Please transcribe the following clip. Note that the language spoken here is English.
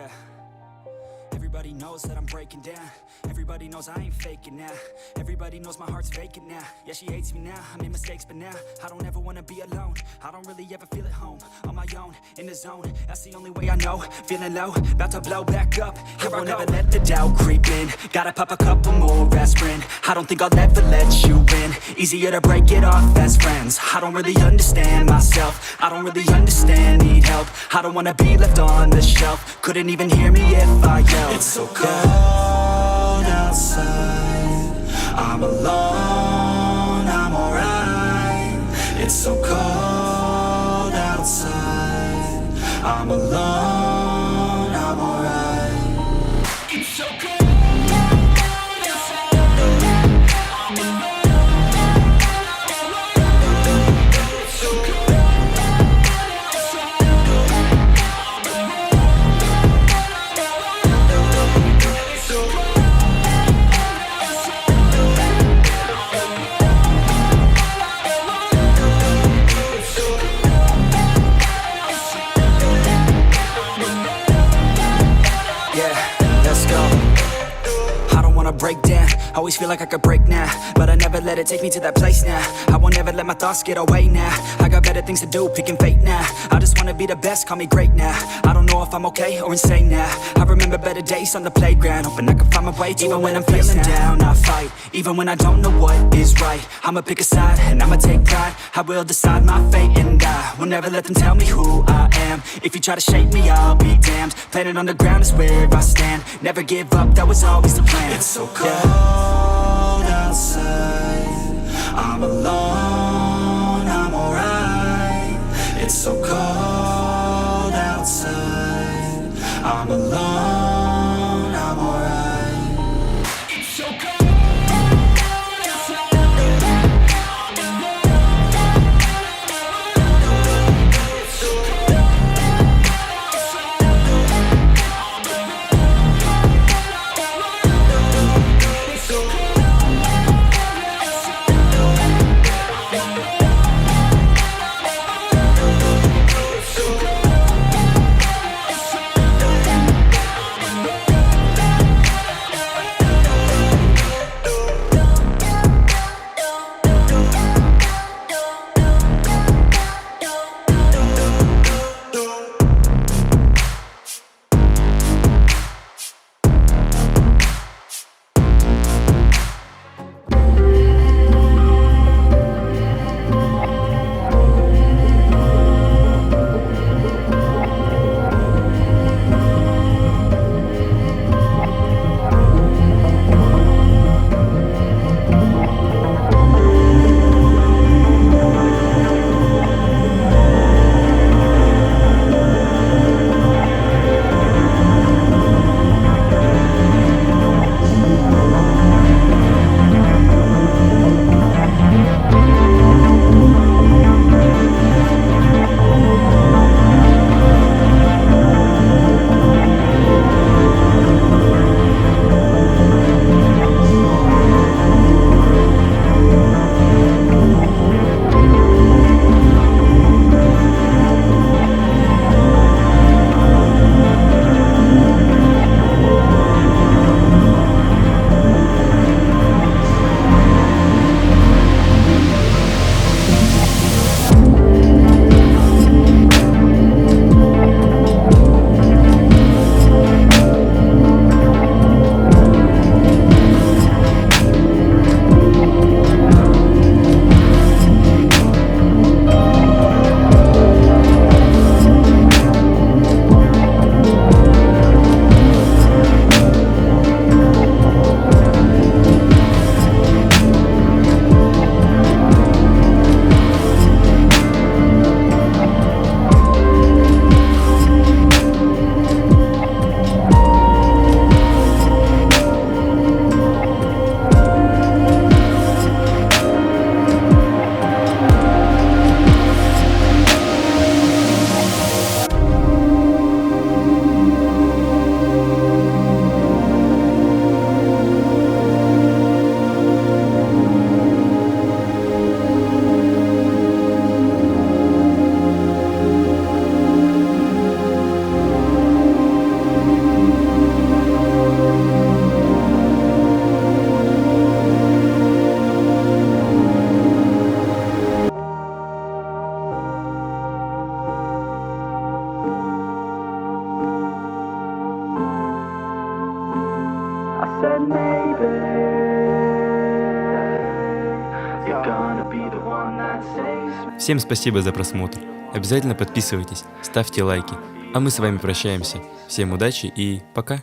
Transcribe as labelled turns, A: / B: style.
A: Yeah. Everybody knows that I'm breaking down. Everybody knows I ain't faking now. Everybody knows my heart's vacant now. Yeah, she hates me now, I made mistakes but now I don't ever wanna be alone. I don't really ever feel at home. On my own, in the zone, that's the only way I know. Feeling low, about to blow back up. Here I won't ever let the doubt creep in. Gotta pop a couple more aspirin. I don't think I'll ever let you in. Easier to break it off as friends. I don't really understand myself. I don't really understand, need help. I don't wanna be left on the shelf. Couldn't even hear me if I yelled. It's so cold outside. I'm alone, I'm alright. It's so cold outside. I'm alone, I'm alright. It's so cold. Break down, always feel like I could break now, but I never let it take me to that place now. I won't ever let my thoughts get away now. I got better things to do, picking fate now. I just wanna be the best, call me great now. I don't know if I'm okay or insane now. I remember better days on the playground, hoping I can find my way to even when I'm feeling down, I fight. Even when I don't know what is right, I'ma pick a side and I'ma take pride. I will decide my fate and I will never let them tell me who I am. If you try to shape me, I'll be damned. Planet on the ground is where I stand. Never give up, that was always the plan. It's so cold outside. I'm alone, I'm alright. It's so cold outside. I'm alone, I'm alright. It's so cold. but maybe you're gonna be the one that saves me.
B: Всем спасибо за просмотр. Обязательно подписывайтесь, ставьте лайки. А мы с вами прощаемся. Всем удачи и пока!